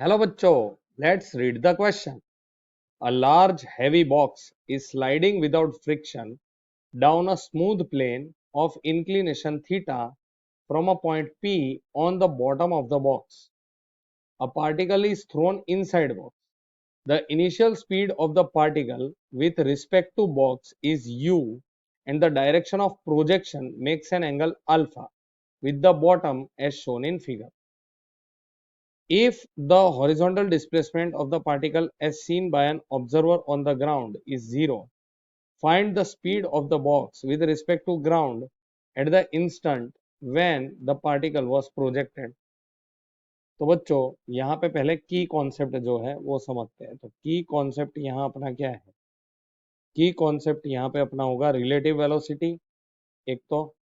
Hello bachcho, let's read the question. A large heavy box is sliding without friction down a smooth plane of inclination theta from a point P on the bottom of the box. A particle is thrown inside box. The initial speed of the particle with respect to box is u and the direction of projection makes an angle alpha with the bottom as shown in figure. If the horizontal displacement of the particle as seen by an observer on the ground is zero, find the speed of the box with respect to ground at the instant when the particle was projected. तो बच्चों यहाँ पे पहले की concept जो है वो समझते हैं। तो की कॉन्सेप्ट यहाँ अपना क्या है? की कॉन्सेप्ट यहाँ पे अपना होगा रिलेटिव वेलोसिटी, एक तो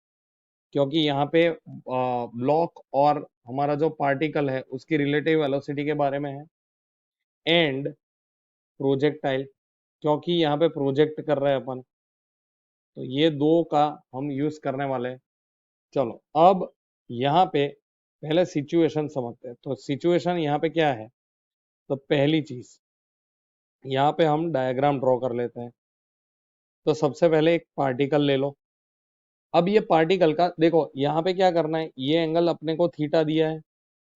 क्योंकि यहाँ पे ब्लॉक और हमारा जो पार्टिकल है उसकी रिलेटिव वेलोसिटी के बारे में है, एंड प्रोजेक्टाइल क्योंकि यहाँ पे प्रोजेक्ट कर रहे हैं अपन, तो ये दो का हम यूज करने वाले हैं। चलो अब यहाँ पे पहले सिचुएशन समझते हैं। तो सिचुएशन यहाँ पे क्या है? तो पहली चीज यहाँ पे हम डायग्राम ड्रॉ कर लेते हैं। तो सबसे पहले एक पार्टिकल ले लो। अब ये पार्टिकल का देखो यहाँ पे क्या करना है, ये एंगल अपने को थीटा दिया है।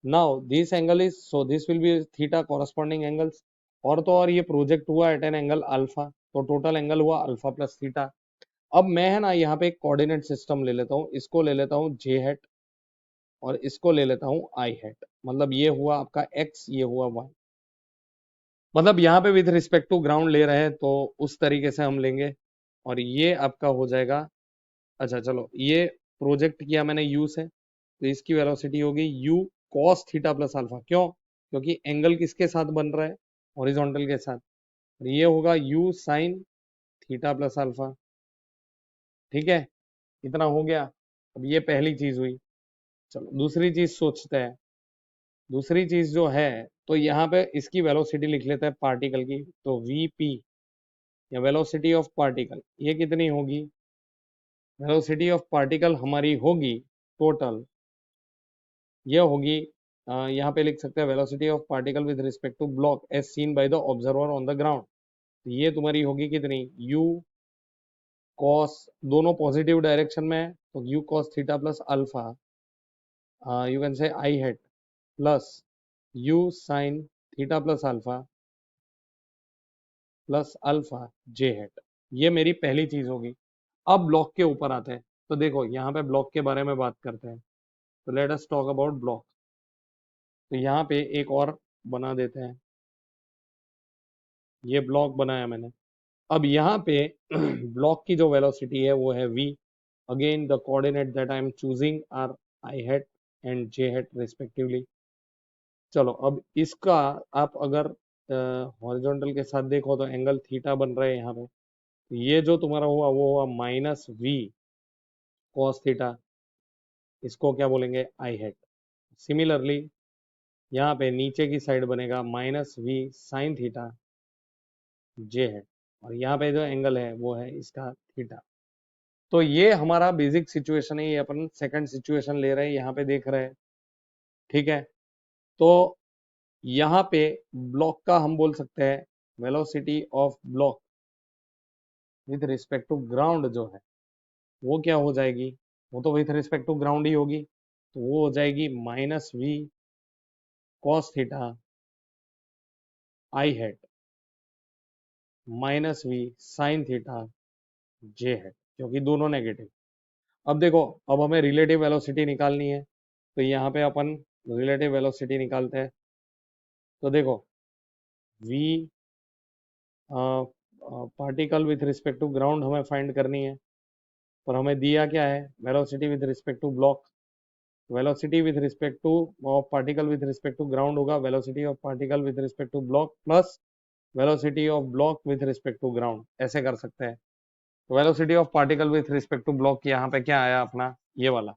Now this angle is, so this will be theta corresponding angles, और तो और ये प्रोजेक्ट हुआ एट एन एंगल अल्फा, तो टोटल एंगल हुआ अल्फा प्लस थीटा। अब मैं है ना यहाँ पे एक कोऑर्डिनेट सिस्टम ले लेता हूँ, इसको ले लेता हूँ जे हैट और इसको ले लेता हूँ आई हैट। मतलब ये हुआ आपका एक्स, ये हुआ वाई। मतलब यहाँ पे विथ रिस्पेक्ट टू ग्राउंड ले रहे हैं तो उस तरीके से हम लेंगे, और ये आपका हो जाएगा। अच्छा चलो, ये प्रोजेक्ट किया मैंने यू से, तो इसकी वेलोसिटी होगी you cos theta plus alpha. क्यों? क्योंकि एंगल किसके साथ बन रहा है? हॉरिजॉन्टल के साथ। और ये होगा you sign theta plus alpha. ठीक है, इतना हो गया। अब ये पहली चीज हुई। चलो दूसरी चीज सोचते हैं। दूसरी चीज जो है, तो यहाँ पे इसकी वेलोसिटी लिख लेते हैं पार्टिकल की। तो वी पी या वेलोसिटी ऑफ पार्टिकल, ये कितनी होगी? वेलोसिटी ऑफ पार्टिकल हमारी होगी टोटल, ये होगी यहाँ पे लिख सकते हैं velocity of particle with respect to block as seen by the observer on the ground. तो ये तुम्हारी होगी कितनी? u cos, दोनों पॉजिटिव डायरेक्शन में है, तो u cos theta plus alpha, you can say i hat plus u sin theta plus alpha j hat. ये मेरी पहली चीज होगी। अब ब्लॉक के ऊपर आते हैं। तो देखो यहाँ पे ब्लॉक के बारे में बात करते हैं। तो let us talk about block. तो यहाँ पे एक और बना देते हैं, ये ब्लॉक बनाया मैंने। अब यहाँ पे ब्लॉक की जो वेलोसिटी है वो है v। Again the coordinate that I am choosing are I hat and J hat respectively. चलो अब इसका आप अगर हॉरिजॉन्टल के साथ देखो तो एंगल थीटा बन रहा है यहाँ पे। तो ये जो तुम्हारा हुआ वो हुआ माइनस वी कॉस थीटा, इसको क्या बोलेंगे? आई हैट। सिमिलरली यहाँ पे नीचे की साइड बनेगा माइनस वी साइन थीटा जे है, और यहाँ पे जो एंगल है वो है इसका थीटा। तो ये हमारा बेसिक सिचुएशन है, ये अपन सेकंड सिचुएशन ले रहे हैं, यहाँ पे देख रहे हैं। ठीक है, तो यहाँ पे ब्लॉक का हम बोल सकते हैं velocity of block with respect to ground जो है वो क्या हो जाएगी? वो तो विथ रिस्पेक्ट टू ग्राउंड ही होगी, तो वो हो जाएगी minus v cos theta i hat minus v sine theta j hat, क्योंकि दोनों नेगेटिव। अब देखो, अब हमें रिलेटिव वेलोसिटी निकालनी है, तो यहाँ पे अपन रिलेटिव वेलोसिटी निकालते हैं। तो देखो v particle with respect to ground हमें फाइंड करनी है, पर हमें दिया क्या है? Velocity with respect to block. Velocity with respect to of particle with respect to ground होगा velocity of particle with respect to block plus velocity of block with respect to ground, ऐसे कर सकते हैं। तो velocity of particle with respect to block यहाँ पे क्या आया अपना? ये वाला।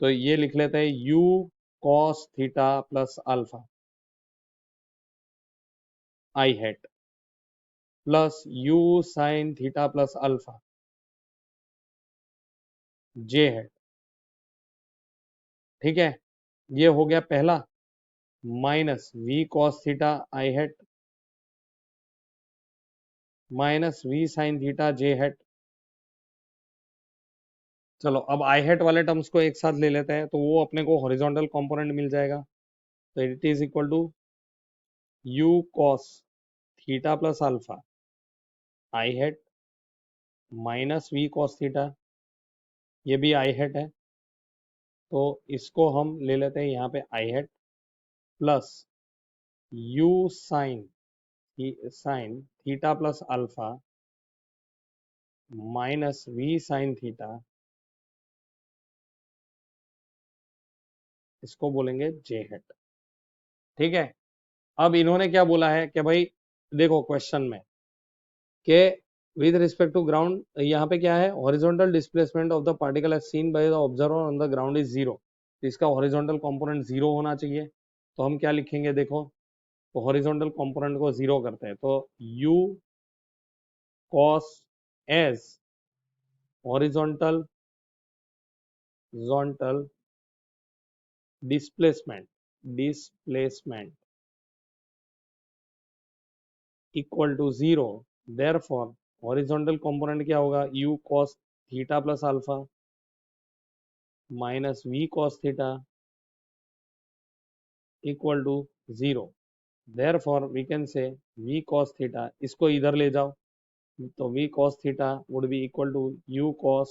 तो ये लिख लेते हैं u cos theta plus alpha i hat plus u sin theta plus alpha j hat. ठीक है, ये हो गया पहला। Minus v cos theta i hat minus v sine theta j hat. चलो अब आई हैट वाले टर्म्स को एक साथ ले लेते हैं, तो वो अपने को हॉरिजॉन्टल कंपोनेंट मिल जाएगा। तो it is equal to u cos theta plus alpha i hat minus v cos theta, ये भी आई हैट है, तो इसको हम ले लेते हैं यहाँ पे i hat plus u sine sine theta plus alpha minus v sine theta, इसको बोलेंगे जे हैट। ठीक है। अब इन्होंने क्या बोला है कि भाई देखो क्वेश्चन में के विद रिस्पेक्ट टू ग्राउंड, यहाँ पे क्या है, horizontal displacement of the particle as seen by the observer on the ground is zero. इसका हॉरिजॉन्टल कंपोनेंट जीरो होना चाहिए। तो हम क्या लिखेंगे, देखो, तो हॉरिजॉन्टल कंपोनेंट को जीरो करते हैं, तो u cos as horizontal horizontal displacement displacement equal to zero, therefore horizontal component क्या होगा, u cos theta plus alpha minus v cos theta equal to zero, therefore we can say v cos theta, इसको इधर ले जाओ, तो v cos theta would be equal to u cos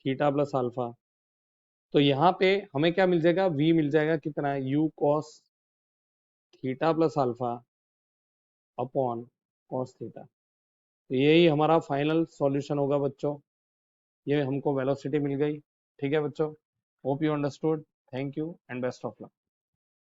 theta plus alpha. तो यहाँ पे हमें क्या मिल जाएगा, v मिल जाएगा कितना, u cos theta plus alpha upon cos theta. तो यही हमारा फाइनल सॉल्यूशन होगा बच्चों। ये हमको वेलोसिटी मिल गई। ठीक है बच्चों, hope you understood. Thank you and best of luck.